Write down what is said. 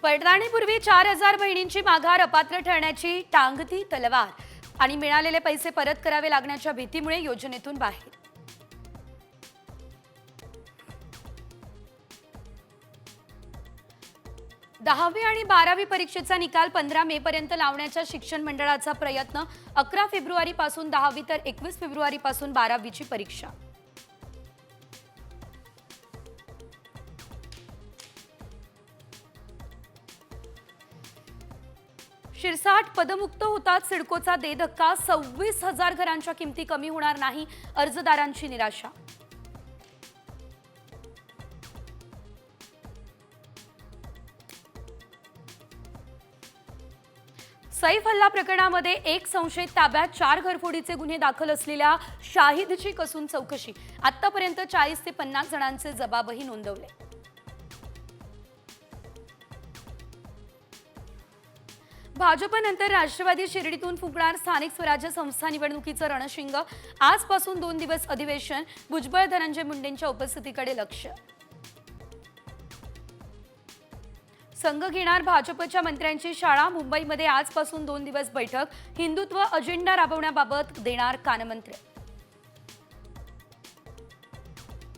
पडताळणीपूर्वी 4,000 बहिणींची माघार अपात्र ठरण्याची टांगती तलवार आणि मिळालेले पैसे परत करावे लागण्याच्या भीतीमुळे योजनेतून बाहेर. दहावी आणि 12वी परीक्षेचा निकाल 15 मे पर्यंत लावण्याचा शिक्षण मंडळाचा प्रयत्न. 11 फेब्रुवारी पासून 10वी तर 21 फेब्रुवारी पासून 12वीची परीक्षा. शिरसाट पदमुक्त होतात सिडकोचा दे धक्का. 26,000 घरांच्या किमती कमी होणार नाही, अर्जदारांची निराशा. सैफ हल्ला प्रकरणामध्ये एक संशयित ताब्यात. 4 घरफोडीचे गुन्हे दाखल असलेल्या शाहिदची कसून चौकशी. आतापर्यंत 40 ते 50 जणांचे जबाबही नोंदवले. भाजपनंतर राष्ट्रवादी शिर्डीतून फुंकणार स्थानिक स्वराज्य संस्था निवडणुकीचं रणशिंग. आजपासून 2 दिवस अधिवेशन. भुजबळ धनंजय मुंडेंच्या उपस्थितीकडे लक्ष. संघ घेणार भाजपच्या मंत्र्यांची शाळा. मुंबईमध्ये आजपासून 2 दिवस बैठक. हिंदुत्व अजेंडा राबवण्याबाबत देणार कानमंत्र.